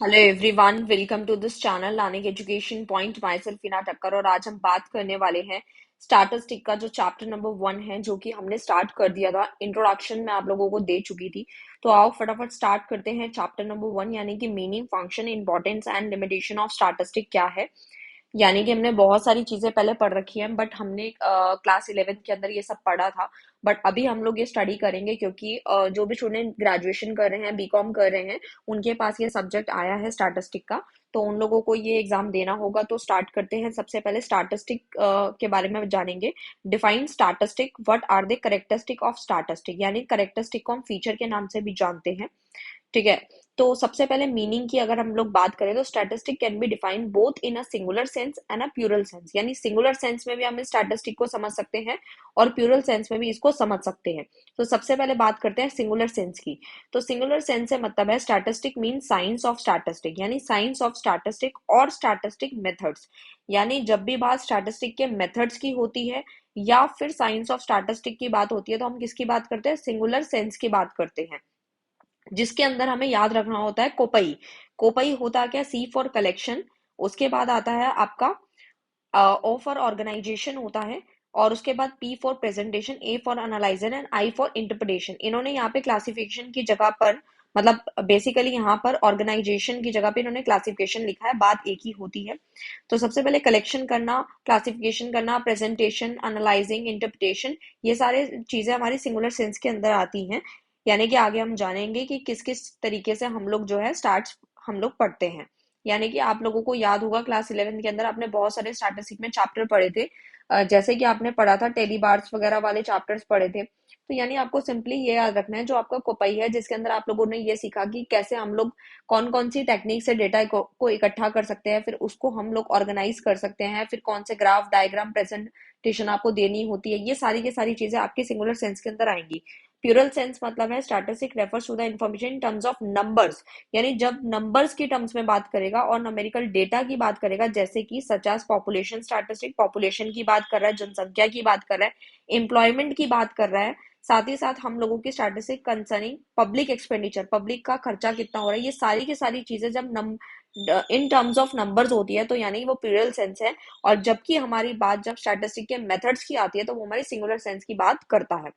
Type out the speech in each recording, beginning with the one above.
Hello everyone, welcome to this channel Lanik education point. My self Heena Thakkar और आज हम बात करने वाले हैं स्टैटिस्टिक का जो चैप्टर नंबर 1 है, जो कि हमने स्टार्ट कर दिया था। इंट्रोडक्शन में आप लोगों को दे चुकी थी। तो आओ फटाफट स्टार्ट करते हैं चैप्टर नंबर 1, यानी कि meaning, function, importance and limitation of statistic क्या है। यानी कि हमने बहुत सारी चीजें पहले पढ़ रखी हैं, बट हमने क्लास 11th के अंदर ये सब पढ़ा था। बट अभी हम लोग ये स्टडी करेंगे क्योंकि जो भी स्टूडेंट ग्रेजुएशन कर रहे हैं, बीकॉम कर रहे हैं, उनके पास ये सब्जेक्ट आया है स्टैटिस्टिक का। तो उन लोगों को ये एग्जाम देना होगा। तो स्टार्ट करते हैं। सबसे पहले स्टैटिस्टिक के बारे में जानेंगे। Define statistic, what are the characteristic of statistic, यानी करेक्टरिस्टिक को हम फीचर के नाम से भी जानते हैं। ठीक है। तो सबसे पहले मीनिंग की अगर हम लोग बात करें तो statistic can be defined both in a singular sense and a plural sense, यानी सिंगुलर सेंस में भी हम स्टैटिस्टिक को समझ सकते हैं और प्लूरल सेंस में भी इसको समझ सकते हैं। तो सबसे पहले बात करते हैं सिंगुलर सेंस की। तो सिंगुलर सेंस से मतलब है statistic mean science of statistic, यानी साइंस ऑफ स्टैटिस्टिक और स्टैटिस्टिक मेथड्स। यानी जब भी बात स्टैटिस्टिक के मेथड्स की होती है या फिर साइंस ऑफ स्टैटिस्टिक की बात होती है, तो हम किसकी बात करते हैं? सिंगुलर सेंस की बात करते हैं, जिसके अंदर हमें याद रखना होता है कोपई। कोपई होता क्या? सी फॉर कलेक्शन। उसके बाद आता है आपका ओ फॉर ऑर्गेनाइजेशन होता है। और उसके बाद P for presentation, A for analyser and I for interpretation. इन्होंने यहाँ पे क्लासिफिकेशन की जगह पर, मतलब बेसिकली यहाँ पर ऑर्गेनाइजेशन की जगह पे इन्होंने क्लासिफिकेशन लिखा है, बात एक ही होती है। तो सबसे पहले कलेक्शन करना, क्लासिफिकेशन करना, प्रेजेंटेशन, एनालाइजिंग, इंटरप्रिटेशन, ये सारे चीजें हमारी सिंगुलर सेंस के अंदर आती हैं। यानी कि आगे हम जानेंगे कि किस किस तरीके से हम लोग जो है स्टार्ट हम लोग पढ़ते हैं। यानी कि आप लोगों को याद होगा क्लास 11th के अंदर आपने बहुत सारे स्टैटिस्टिक में चैप्टर पढ़े थे। जैसे कि आपने पढ़ा था टेली बार्स वगैरह वाले चैप्टर्स पढ़े थे। तो यानी आपको सिंपली ये याद रखना है जो आपका कोपाई है, जिसके अंदर आप लोगों ने ये सीखा कि कैसे हम लोग कौन कौन सी टेक्निक से डेटा को इकट्ठा कर सकते हैं, फिर उसको हम लोग ऑर्गेनाइज कर सकते हैं, फिर कौन से ग्राफ, डायग्राम, प्रेजेंटेशन आपको देनी होती है। ये सारी की सारी चीजें आपकी सिंगुलर सेंस के अंदर आएंगी। प्यूरल सेंस मतलब है statistic refers to the information in terms of numbers, यानी जब नंबर्स की टर्म्स में बात करेगा और न्यूमेरिकल डेटा की बात करेगा, जैसे कि such as population statistic, population की बात कर रहा है, जनसंख्या की बात कर रहा है, एम्प्लॉयमेंट की बात कर रहा है। साथ ही साथ हम लोगों की statistic concerning public expenditure, public का खर्चा कितना हो रहा है, ये सारी की सारी चीजें जब इन टर्म्स ऑफ नंबर्स होती है तो यानी वो प्लूरल सेंस है। और जबकि हमारी बात जब स्टैटिस्टिक के मेथड्स की आती है तो वो हमारी सिंगुलर सेंस की बात करता है।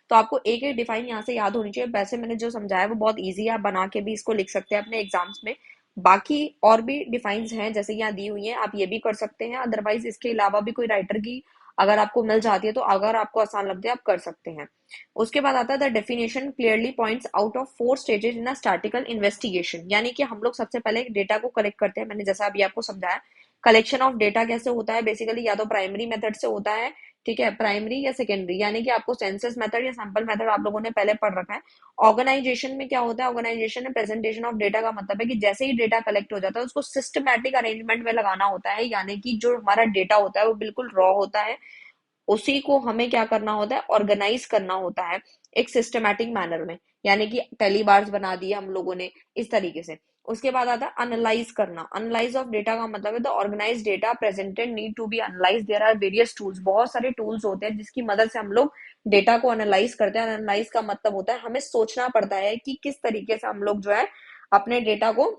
तो आपको एक एक डिफाइन यहाँ से याद होनी चाहिए। वैसे मैंने जो समझाया वो बहुत इजी है, आप बना के भी इसको लिख सकते हैं अपने एग्जाम्स में। बाकी और भी डिफाइंस हैं जैसे यहाँ दी हुई हैं, आप ये भी कर सकते हैं। अदरवाइज इसके अलावा भी कोई राइटर की अगर आपको मिल जाती है तो अगर आपको आसान लगती है आप कर सकते हैं। उसके बाद आता है the definition clearly points out of 4 stages in a statistical investigation, यानी कि हम लोग सबसे पहले डेटा को कलेक्ट करते हैं। मैंने जैसा अभी आपको समझाया कलेक्शन ऑफ डेटा कैसे होता है, बेसिकली या तो प्राइमरी मेथड से होता है, ठीक है, प्राइमरी या सेकेंडरी, यानी कि आपको सेंसस मेथड या सैंपल मेथड आप लोगों ने पहले पढ़ रखा है। ऑर्गेनाइजेशन में क्या होता है? ऑर्गेनाइजेशन में प्रेजेंटेशन ऑफ डेटा का मतलब है कि जैसे ही डेटा कलेक्ट हो जाता है उसको सिस्टमैटिक अरेंजमेंट में लगाना होता है, यानी कि जो हमारा डेटा होता है वो बिल्कुल रॉ होता है, उसी को हमें क्या करना होता है? ऑर्गेनाइज करना होता है एक सिस्टमैटिक मैनर में, यानी कि पहली बार बना दिया हम लोगों ने इस तरीके से। उसके बाद आता है एनालाइज करना। एनालाइज ऑफ डेटा का मतलब है the organise data presented need to be analyse. There are various tools, बहुत सारे टूल्स होते हैं जिसकी मदद से हम लोग डेटा को एनालाइज करते हैं। एनालाइज का मतलब होता है हमें सोचना पड़ता है कि किस तरीके से हम लोग जो है अपने डेटा को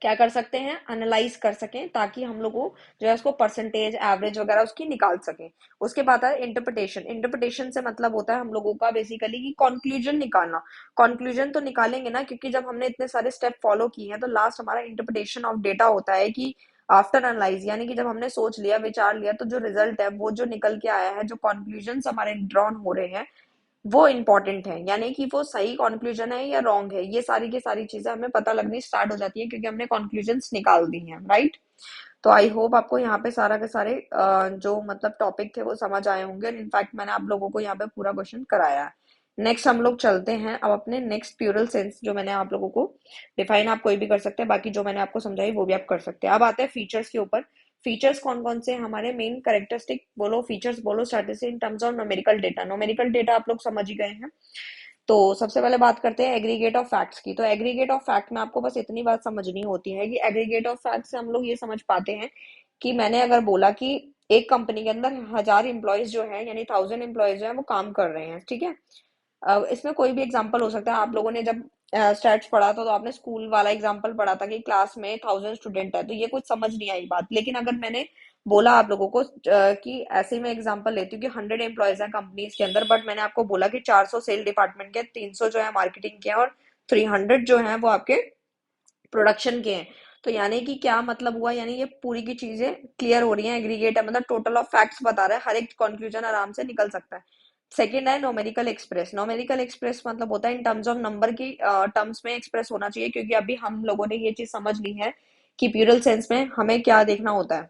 क्या कर सकते हैं? एनालाइज कर सकें, ताकि हम लोग को जो है उसको परसेंटेज, एवरेज वगैरह उसकी निकाल सकें। उसके बाद है इंटरप्रिटेशन। इंटरप्रिटेशन से मतलब होता है हम लोगों का बेसिकली कि कंक्लूजन निकालना। कंक्लूजन तो निकालेंगे ना, क्योंकि जब हमने इतने सारे स्टेप फॉलो किए हैं तो लास्ट हमारा इंटरप्रिटेशन ऑफ डेटा होता है कि आफ्टर एनालाइज, यानी कि जब हमने सोच लिया, विचार लिया, तो जो रिजल्ट है वो जो निकल के आया है, जो कंक्लूजन हमारे ड्रॉन हो रहे हैं वो इंपॉर्टेंट है, यानी कि वो सही कंक्लूजन है या रॉन्ग है। ये सारी की सारी चीजें हमें पता लगनी स्टार्ट हो जाती है क्योंकि हमने कंक्लूजन्स निकाल दी हैं, राइट। तो आई होप आपको यहाँ पे सारा के सारे जो मतलब टॉपिक थे वो समझ आए होंगे, और इनफैक्ट मैंने आप लोगों को यहाँ पे पूरा क्वेश्चन कराया है। नेक्स्ट हम लोग चलते हैं अब अपने नेक्स्ट प्यूरल सेंस, जो मैंने आप लोगों को डिफाइन, आप कोई भी कर सकते हैं, बाकी जो मैंने आपको समझाई वो भी आप कर सकते हैं। अब आते हैं फीचर्स के ऊपर। फीचर्स कौन कौन से हमारे मेन कैरेक्टरिस्टिक बोलो, फीचर्स बोलो statistic in terms of numerical data. Numerical data आप लोग समझ ही गए हैं। तो सबसे पहले बात करते हैं एग्रीगेट ऑफ फैक्ट्स की। तो एग्रीगेट ऑफ फैक्ट में आपको बस इतनी बात समझनी होती है कि एग्रीगेट ऑफ फैक्ट से हम लोग ये समझ पाते हैं कि मैंने अगर बोला कि एक कंपनी के अंदर 1000 एम्प्लॉयज जो है, यानी 1000 एम्प्लॉयज जो है वो काम कर रहे हैं, ठीक है। इसमें कोई भी एग्जांपल हो सकता है। आप लोगों ने जब स्टैट्स पढ़ा था तो आपने स्कूल वाला एग्जांपल पढ़ा था कि क्लास में 1000 स्टूडेंट है, तो ये कुछ समझ नहीं आई बात। लेकिन अगर मैंने बोला आप लोगों को कि ऐसे ही मैं एग्जांपल लेती हूँ कि 100 एम्प्लॉयज हैं कंपनीज के अंदर, बट मैंने आपको बोला कि 400 सेल डिपार्टमेंट के, 300 जो है मार्केटिंग के हैं, और 300 जो है वो आपके प्रोडक्शन के हैं। तो यानी कि क्या मतलब हुआ, यानी ये पूरी की चीजें क्लियर हो रही हैं, एग्रीगेट है, मतलब टोटल ऑफ फैक्ट्स बता रहा है, हर एक कंक्लूजन आराम से निकल सकता है। सेकंड है नोमेरिकल एक्सप्रेस। नोमेरिकल एक्सप्रेस मतलब होता है इन टर्म्स ऑफ नंबर की टर्म्स में एक्सप्रेस होना चाहिए, क्योंकि अभी हम लोगों ने ये चीज समझ ली है कि प्यूरल सेंस में हमें क्या देखना होता है।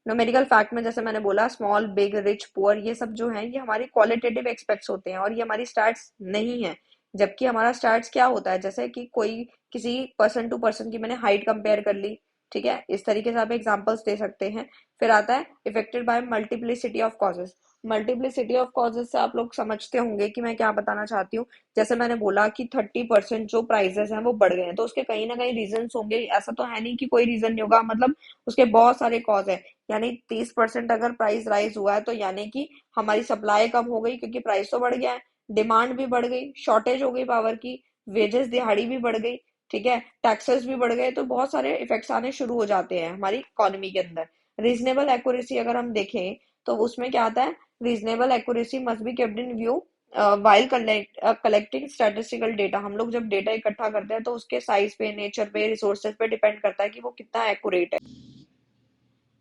न्यूमेरिकल फैक्ट में जैसे मैंने बोला स्मॉल, बिग, रिच, पुअर, ये सब जो है ये हमारे क्वालिटेटिव एक्सपेक्ट्स होते हैं और ये हमारी स्टैट्स नहीं है। जबकि हमारा स्टैट्स क्या होता है, जैसे कि कोई किसी पर्सन टू पर्सन की मैंने हाइट कंपेयर कर ली, ठीक है, इस तरीके से आप एग्जांपल्स दे सकते हैं। फिर आता है affected by multiplicity of causes. Multiplicity of causes से आप लोग समझते होंगे कि मैं क्या बताना चाहती हूँ। जैसे मैंने बोला कि 30% जो प्राइजेस हैं वो बढ़ गए हैं, तो उसके कहीं ना कहीं रीजन होंगे, ऐसा तो है नहीं कि कोई रीजन नहीं होगा, मतलब उसके बहुत सारे कॉज है। यानी 30% अगर प्राइस राइज हुआ है तो यानी कि हमारी सप्लाई कम हो गई क्योंकि प्राइस तो बढ़ गया है, डिमांड भी बढ़ गई, शॉर्टेज हो गई पावर की, वेजेस दिहाड़ी भी बढ़ गई, ठीक है, टैक्सेस भी बढ़ गए, तो बहुत सारे इफेक्ट्स आने शुरू हो जाते हैं हमारी इकोनॉमी के अंदर। रीजनेबल एक्यूरेसी अगर हम देखें तो उसमें क्या आता है, reasonable accuracy must be kept in view while collecting statistical data. हम लोग जब डेटा इकट्ठा करते हैं तो उसके साइज पे, नेचर पे, रिसोर्सेज पे डिपेंड करता है कि वो कितना एक्यूरेट है।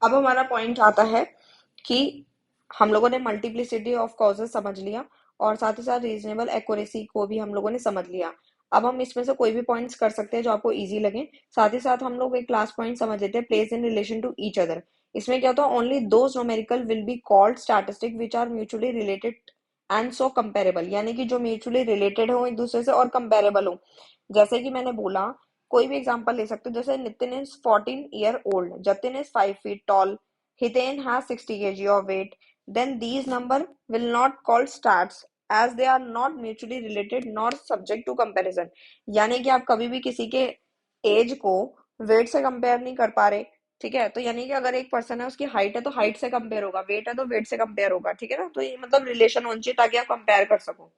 अब हमारा पॉइंट आता है कि हम लोगों ने मल्टीप्लिसिटी ऑफ कॉजेस समझ लिया और साथ ही साथ रीजनेबल एक्यूरेसी को भी हम लोगों ने समझ लिया। अब हम इसमें से कोई भी पॉइंट्स कर सकते हैं जो आपको इजी लगे। साथ ही साथ हम लोग एक लास्ट पॉइंट समझ लेते हैं, place in relation to each other. इसमें क्या होता है, only those numerical will be called statistic which are mutually related and so comparable, यानी कि जो म्यूचुअली रिलेटेड हो एक दूसरे से और कंपेरेबल हो। जैसे कि मैंने बोला, कोई भी एग्जांपल ले सकते हो, जैसे Nitin is 14 year old, Jatin is 5 feet tall, Hiten has 60 kg of weight, then these number will not called stats as they are not mutually related nor subject to comparison। यानी कि आप कभी भी किसी के एज को वेट से कंपेयर नहीं कर पा रहे, ठीक है, तो यानी कि अगर एक पर्सन है उसकी हाइट है तो हाइट से कंपेयर होगा, वेट है तो वेट से कंपेयर होगा, ठीक है ना, तो ये मतलब रिलेशन होनी चाहिए ताकि आप कंपेयर कर सको।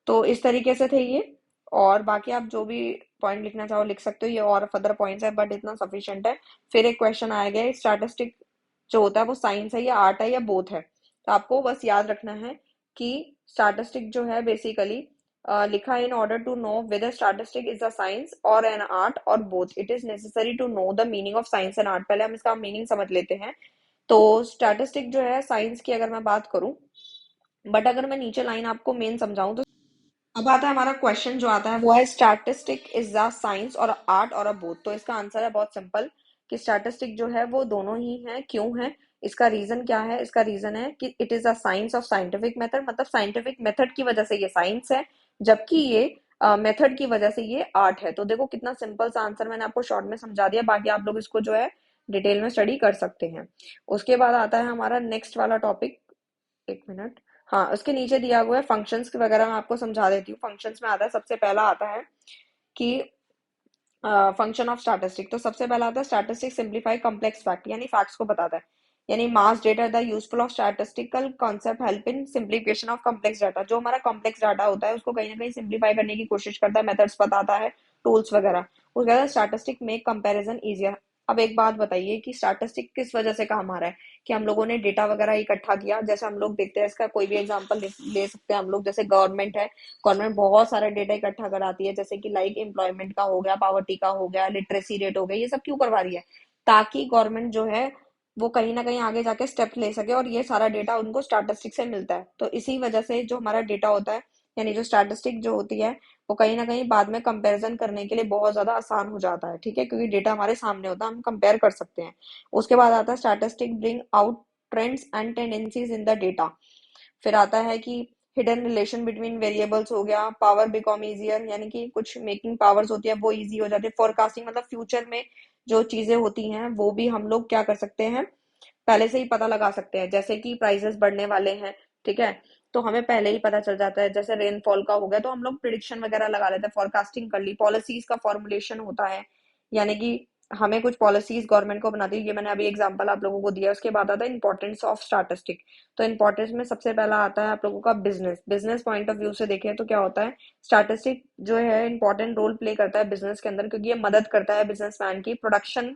तो इस तरीके से थे ये। और बाकी आप जो भी पॉइंट लिखना चाहो लिख सकते हो, ये और फर्दर पॉइंट्स है बट इतना सफिशिएंट है। फिर एक क्वेश्चन आएगा, स्टैटिस्टिक जो होता है वो साइंस है या आर्ट है या बोथ है। तो आपको बस याद रखना है कि स्टैटिस्टिक जो है बेसिकली लिखा है, in order to know whether statistic is a science or an art or both it is necessary to know the meaning of science and art. पहले हम इसका मीनिंग समझ लेते हैं। तो स्टैटिस्टिक जो है साइंस की अगर मैं बात करूं, बट अगर मैं नीचे लाइन आपको मेन समझाऊं तो अब आता है हमारा क्वेश्चन जो आता है वो है स्टैटिस्टिक इज द साइंस और आर्ट और अ बोथ। तो इसका आंसर है बहुत सिंपल कि स्टैटिस्टिक जो है वो दोनों ही है। क्यों है, इसका रीजन क्या है, इसका रीजन है कि it is a science of scientific method, मतलब साइंटिफिक मेथड की वजह से ये साइंस है, जबकि ये मेथड की वजह से ये आर्ट है। तो देखो कितना सिंपल सा आंसर मैंने आपको शॉर्ट में समझा दिया, बाकी आप लोग इसको जो है डिटेल में स्टडी कर सकते हैं। उसके बाद आता है हमारा नेक्स्ट वाला टॉपिक, एक मिनट, हाँ उसके नीचे दिया हुआ है फंक्शंस वगैरह, मैं आपको समझा देती हूँ। फंक्शंस में आता है, सबसे पहला आता है कि फंक्शन ऑफ स्टैटिस्टिक। तो सबसे पहला आता है स्टैटिस्टिक सिंप्लीफाई कॉम्प्लेक्स फैक्ट, यानी फैक्ट्स को बताता है। यानी mass data the useful of statistical concept help in simplification of complex data. जो हमारा कॉम्प्लेक्स डाटा होता है उसको कहीं ना कहीं सिंप्लीफाई करने की कोशिश करता है, मेथड्स बताता है, टूल्स वगैरह। उसके बाद स्टैटिस्टिक मेक कंपैरिजन इजियर। अब एक बात बताइए कि स्टैटिस्टिक किस वजह से काम आ रहा है, कि हम लोगों ने डेटा वगैरह इकट्ठा किया। जैसे हम लोग देखते हैं, इसका कोई भी एग्जांपल ले सकते हैं हम लोग, जैसे गवर्नमेंट है, गवर्नमेंट बहुत सारा डेटा इकट्ठा कराती है, जैसे कि लाइक एम्प्लॉयमेंट का हो गया, पावर्टी का हो गया, लिटरेसी रेट हो गया, ये सब क्यों करवा रही है, ताकि गवर्नमेंट जो है वो कहीं ना कहीं आगे जाके स्टेप ले सके और ये सारा डेटा उनको स्टैटिस्टिक से मिलता है। तो इसी वजह से जो हमारा डेटा होता है, यानी जो स्टैटिस्टिक जो होती है, वो कहीं ना कहीं बाद में कंपैरिजन करने के लिए बहुत ज्यादा आसान हो जाता है, ठीक है, क्योंकि डेटा हमारे सामने होता है, हम कंपेयर कर सकते हैं। उसके बाद आता है statistic bring out trends and tendencies in the data. फिर आता है कि हिडन रिलेशन बिटवीन वेरिएबल्स हो गया, पावर बिकॉम इजियर, यानी कि कुछ मेकिंग पावर्स होती है वो इजी हो जाती है। फोरकास्टिंग मतलब फ्यूचर में जो चीजें होती हैं वो भी हम लोग क्या कर सकते हैं, पहले से ही पता लगा सकते हैं। जैसे कि प्राइसेस बढ़ने वाले हैं, ठीक है, तो हमें पहले ही पता चल जाता है। जैसे रेनफॉल का हो गया तो हम लोग प्रिडिक्शन वगैरह लगा लेते हैं, फोरकास्टिंग कर ली। पॉलिसीज का फॉर्मुलेशन होता है, यानी कि हमें कुछ पॉलिसीज गवर्नमेंट को बनाती है, ये मैंने अभी एग्जांपल आप लोगों को दिया। उसके बाद आता है इंपॉर्टेंस ऑफ स्टैटिस्टिक। तो इंपॉर्टेंस में सबसे पहला आता है आप लोगों का business. Business point of view से देखें तो क्या होता है, स्टैटिस्टिक जो है इंपॉर्टेंट रोल प्ले करता है बिजनेस के अंदर, क्योंकि ये मदद करता है बिजनेसमैन की प्रोडक्शन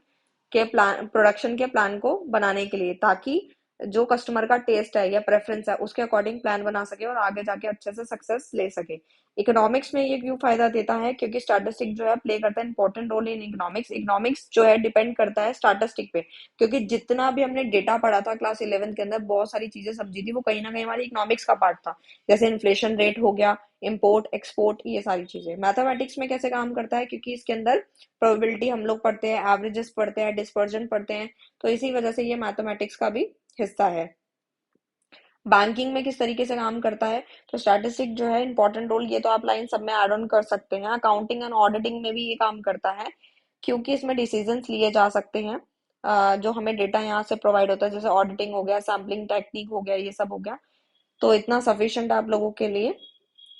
के प्लान को बनाने के लिए, ताकि जो कस्टमर का टेस्ट है या प्रेफरेंस है उसके अकॉर्डिंग प्लान बना सके और आगे जाके अच्छे से सक्सेस ले सके। इकोनॉमिक्स में ये क्यों फायदा देता है, क्योंकि स्टैटिस्टिक जो है प्ले करता है important role in economics. Economics जो है डिपेंड करता है स्टैटिस्टिक पे, क्योंकि जितना भी हमने डेटा पढ़ा था क्लास 11 के अंदर, बहुत सारी चीजें समझी थी, वो कहीं ना कहीं हमारी इकोनॉमिक्स का पार्ट था। जैसे इन्फ्लेशन रेट हो गया, इम्पोर्ट एक्सपोर्ट, ये सारी चीजें। मैथमेटिक्स में कैसे काम करता है, क्योंकि इसके अंदर प्रोबेबिलिटी हम लोग पढ़ते हैं, एवरेजेस पढ़ते हैं, डिस्पर्जन पढ़ते हैं, तो इसी वजह से ये मैथमेटिक्स का भी हिस्सा है। बैंकिंग में किस तरीके से काम करता है, तो स्टैटिस्टिक जो है इंपॉर्टेंट रोल, ये तो आप लाइन सब में ऐड ऑन कर सकते हैं। अकाउंटिंग एंड ऑडिटिंग में भी ये काम करता है, क्योंकि इसमें डिसीजंस लिए जा सकते हैं। जो हमें डेटा यहाँ से प्रोवाइड होता है, जैसे ऑडिटिंग हो गया, सैम्पलिंग टेक्निक हो गया, ये सब हो गया, तो इतना सफिशिएंट है आप लोगों के लिए।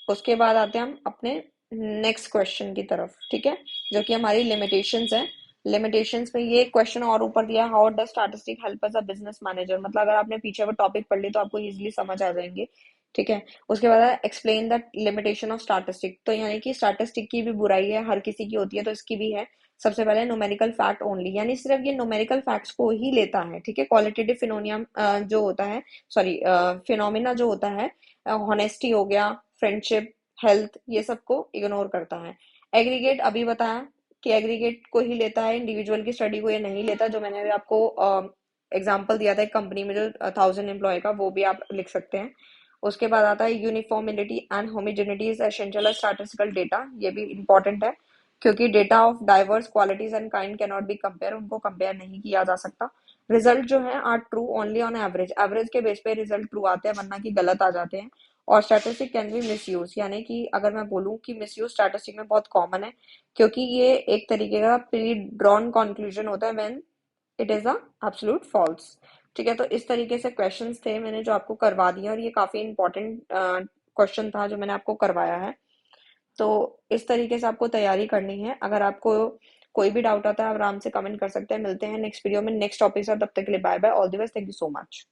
उसके बाद आते हैं हम अपने नेक्स्ट क्वेश्चन की तरफ, ठीक है, जो कि हमारी लिमिटेशंस है। लिमिटेशंस में ये क्वेश्चन और ऊपर दिया, how does statistic help as a business manager. मतलब अगर आपने पीछे वो टॉपिक पढ़ ली तो आपको इजीली समझ आ जाएंगे, ठीक है। उसके बाद explain the limitation of statistic. तो यानी कि स्टैटिस्टिक की भी बुराई है, हर किसी की होती है, तो इसकी भी है। सबसे पहले न्यूमेरिकल फैक्ट ओनली, यानी सिर्फ ये न्यूमेरिकल फैक्ट्स को ही लेता है, ठीक है। क्वालिटेटिव फिनोनियम जो होता है, सॉरी फिनोमिना जो होता है, हॉनेस्टी हो गया, फ्रेंडशिप, हेल्थ, ये सबको इग्नोर करता है। एग्रीगेट अभी बताया कि एग्रीगेट को ही लेता है, इंडिविजुअल की स्टडी को ये नहीं लेता, जो मैंने अभी आपको एग्जांपल दिया था एक कंपनी में जो 1000 एम्प्लॉय का, वो भी आप लिख सकते हैं। उसके बाद आता है uniformity and homogeneity is essential statistical data. ये भी इंपॉर्टेंट है, क्योंकि data of diverse qualities and kind can not be compare, उनको कंपेयर नहीं किया जा सकता। रिजल्ट जो है are true only on average, average के बेस पे रिजल्ट ट्रू आते हैं, वरना की गलत आ जाते हैं। और statistic can be misuse, यानी कि अगर मैं बोलूं कि मिस यूज स्टैटिस्टिक में बहुत कॉमन है, क्योंकि ये एक तरीके का प्री ड्रॉन कंक्लूजन होता है when it is a absolute false, ठीक है। तो इस तरीके से क्वेश्चंस थे मैंने जो आपको करवा दिए, और ये काफी इंपॉर्टेंट क्वेश्चन था जो मैंने आपको करवाया है। तो इस तरीके से आपको तैयारी करनी है। अगर आपको कोई भी डाउट आता है आप आराम से कमेंट कर सकते हैं। मिलते हैं नेक्स्ट वीडियो में नेक्स्ट टॉपिक से, तब तक के लिए bye bye, all the best, thank you so much.